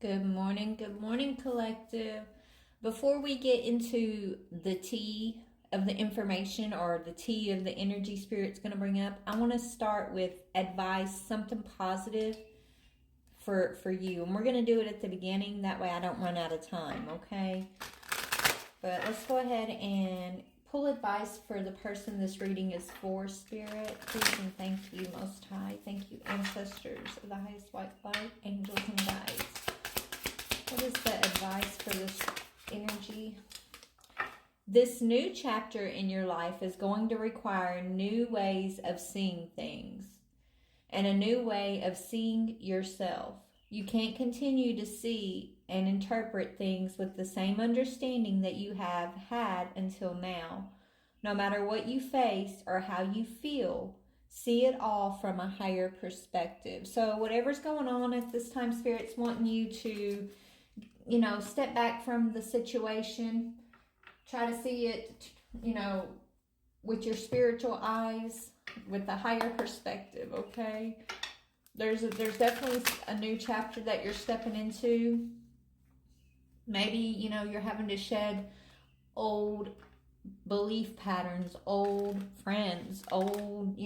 Good morning, collective. Before we get into the tea of the information or the tea of the energy spirit's going to bring up, I want to start with advice, something positive for you. And we're going to do it at the beginning. That way I don't run out of time, okay? But let's go ahead and pull advice for the person this reading is for, Spirit. Please and thank you, Most High. Thank you, ancestors of the highest white light, angels and guides. What is the advice for this energy? This new chapter in your life is going to require new ways of seeing things and a new way of seeing yourself. You can't continue to see and interpret things with the same understanding that you have had until now. No matter what you face or how you feel, see it all from a higher perspective. So whatever's going on at this time, Spirit's wanting you to step back from the situation, try to see it, with your spiritual eyes, with a higher perspective, okay? There's definitely a new chapter that you're stepping into. Maybe, you're having to shed old belief patterns, old friends, old,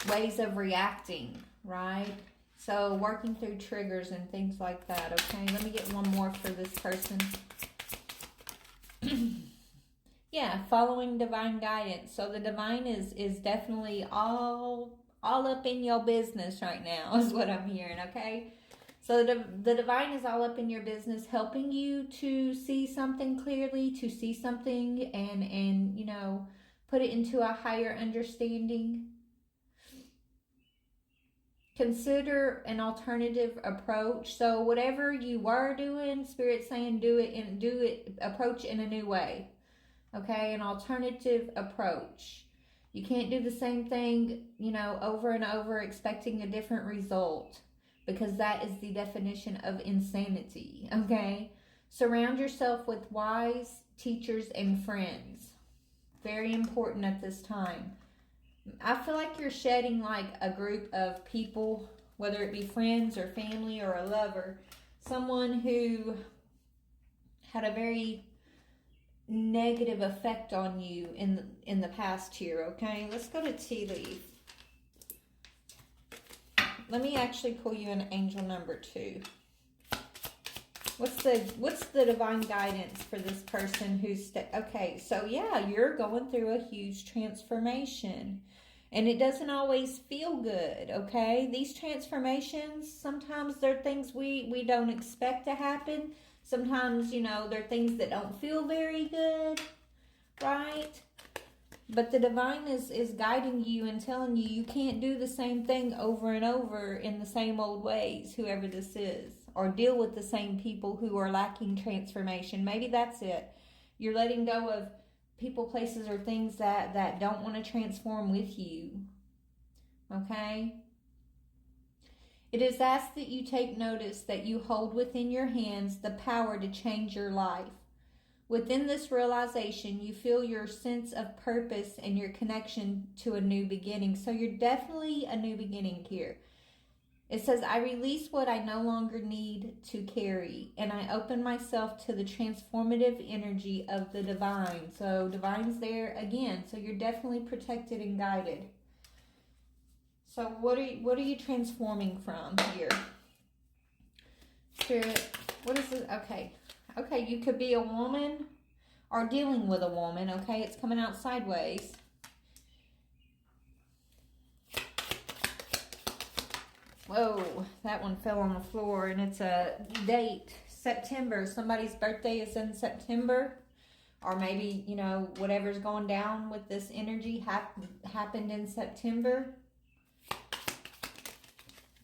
ways of reacting, right? So working through triggers and things like that, okay? Let me get one more for this person. Yeah, following divine guidance. So the divine is definitely all up in your business right now is what I'm hearing, okay? So the divine is all up in your business, helping you to see something clearly, to see something and put it into a higher understanding. Consider an alternative approach. So whatever you were doing, Spirit's saying approach in a new way. Okay, an alternative approach. You can't do the same thing, over and over expecting a different result, because that is the definition of insanity, okay? Surround yourself with wise teachers and friends. Very important at this time. I feel like you're shedding like a group of people, whether it be friends or family or a lover, someone who had a very negative effect on you in the past here, okay? Let's go to tea leaf. Let me actually pull you an angel number 2. What's the divine guidance for this person who's okay? So yeah, you're going through a huge transformation. And it doesn't always feel good, okay? These transformations, sometimes they're things we don't expect to happen. Sometimes, they're things that don't feel very good, right? But the divine is guiding you and telling you can't do the same thing over and over in the same old ways, whoever this is. Or deal with the same people who are lacking transformation. Maybe that's it. You're letting go of people, places, or things that don't want to transform with you. Okay? It is asked that you take notice that you hold within your hands the power to change your life. Within this realization, you feel your sense of purpose and your connection to a new beginning. So you're definitely a new beginning here. It says, I release what I no longer need to carry, and I open myself to the transformative energy of the divine. So divine's there again. So you're definitely protected and guided. So what are you transforming from here? Spirit, what is it? Okay, you could be a woman or dealing with a woman, okay? It's coming out sideways. Whoa, that one fell on the floor, and it's a date, September. Somebody's birthday is in September, or maybe, whatever's going down with this energy happened in September.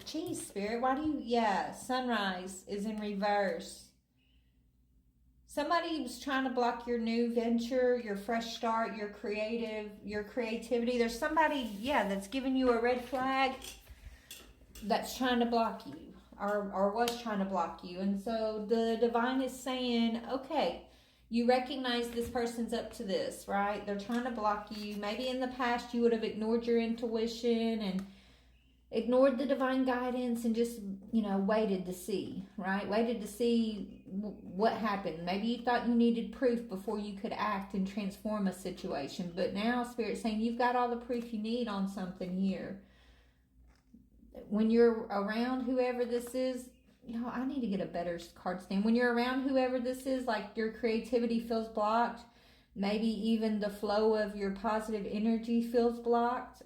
Geez, Spirit, why do you, sunrise is in reverse. Somebody was trying to block your new venture, your fresh start, your creativity. There's somebody, that's giving you a red flag that's trying to block you or was trying to block you. And so the divine is saying, okay, you recognize this person's up to this, right? They're trying to block you. Maybe in the past you would have ignored your intuition, and ignored the divine guidance and just, waited to see, right? Waited to see what happened. Maybe you thought you needed proof before you could act and transform a situation. But now Spirit's saying you've got all the proof you need on something here. When you're around whoever this is, I need to get a better card stand. When you're around whoever this is, like your creativity feels blocked. Maybe even the flow of your positive energy feels blocked.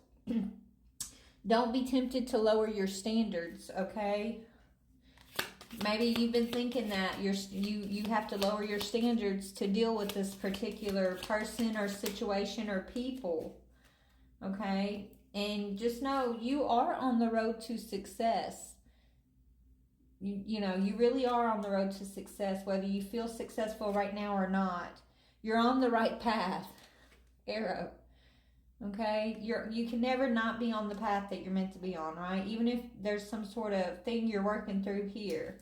Don't be tempted to lower your standards, okay? Maybe you've been thinking that you have to lower your standards to deal with this particular person or situation or people, okay? And just know you are on the road to success. You really are on the road to success, whether you feel successful right now or not. You're on the right path, Arrow. Okay, you can never not be on the path that you're meant to be on, right? Even if there's some sort of thing you're working through here,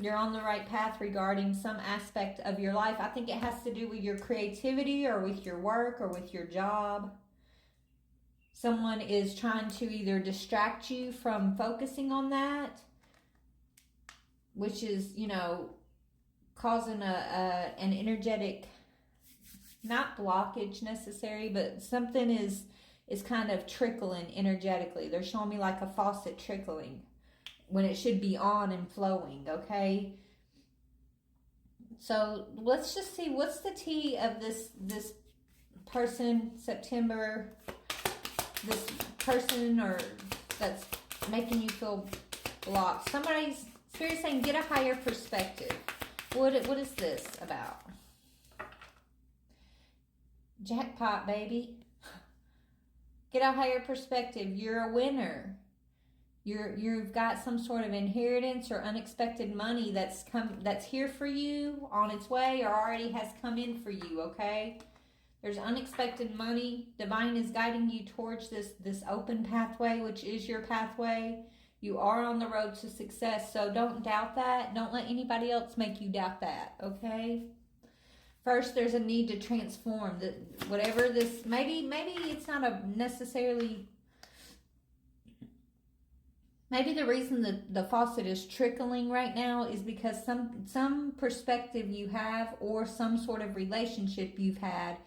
you're on the right path regarding some aspect of your life. I think it has to do with your creativity or with your work or with your job. Someone is trying to either distract you from focusing on that, which is, causing an energetic, not blockage necessary, but something is kind of trickling energetically. They're showing me like a faucet trickling when it should be on and flowing, okay? So let's just see, what's the tea of this person, September, this person or that's making you feel blocked. Somebody's Spirit saying get a higher perspective. What is this about? Jackpot, baby. Get a higher perspective. You're a winner. You've got some sort of inheritance or unexpected money that's here for you, on its way, or already has come in for you, okay? There's unexpected money. Divine is guiding you towards this open pathway, which is your pathway. You are on the road to success, so don't doubt that. Don't let anybody else make you doubt that, okay? First, there's a need to transform. Whatever this, maybe it's not necessarily... Maybe the reason that the faucet is trickling right now is because some perspective you have or some sort of relationship you've had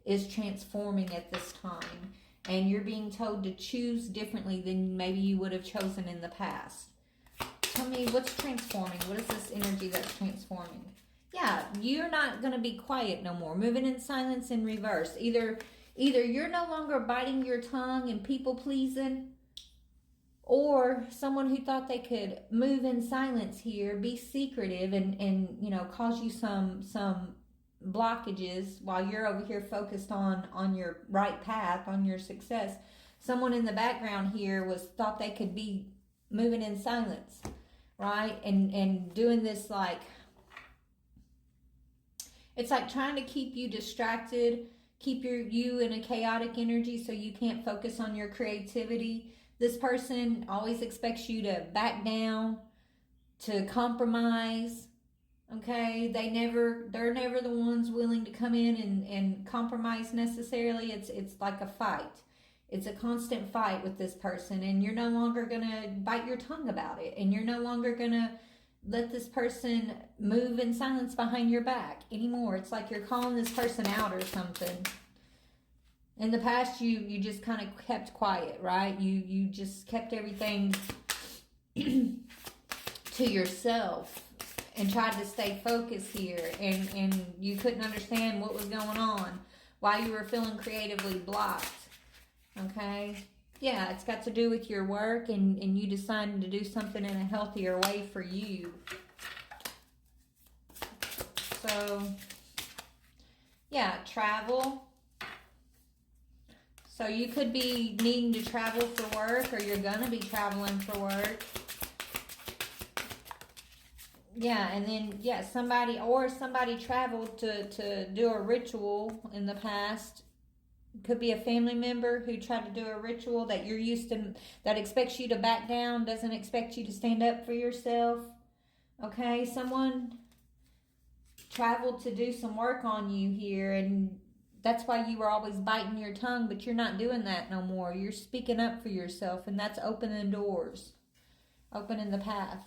is transforming at this time. And you're being told to choose differently than maybe you would have chosen in the past. Tell me, what's transforming? What is this energy that's transforming? Yeah, you're not going to be quiet no more. Moving in silence in reverse. Either you're no longer biting your tongue and people pleasing, or someone who thought they could move in silence here, be secretive and cause you some blockages while you're over here focused on your right path, on your success. Someone in the background here thought they could be moving in silence, right? And doing this, like, it's like trying to keep you distracted, keep you in a chaotic energy so you can't focus on your creativity. This person always expects you to back down, to compromise. Okay, they're never the ones willing to come in and compromise necessarily. It's like a fight. It's a constant fight with this person, and you're no longer gonna bite your tongue about it, and you're no longer gonna let this person move in silence behind your back anymore. It's like you're calling this person out or something. In the past, you just kind of kept quiet, right? You just kept everything to yourself and tried to stay focused here, and you couldn't understand what was going on, why you were feeling creatively blocked, okay? Yeah, it's got to do with your work and you deciding to do something in a healthier way for you. So, yeah, travel. So you could be needing to travel for work, or you're going to be traveling for work. Yeah, and then, yeah, somebody traveled to do a ritual in the past. Could be a family member who tried to do a ritual that you're used to, that expects you to back down, doesn't expect you to stand up for yourself. Okay, someone traveled to do some work on you here, and That's why you were always biting your tongue, but you're not doing that no more. You're speaking up for yourself, and that's opening doors, opening the path.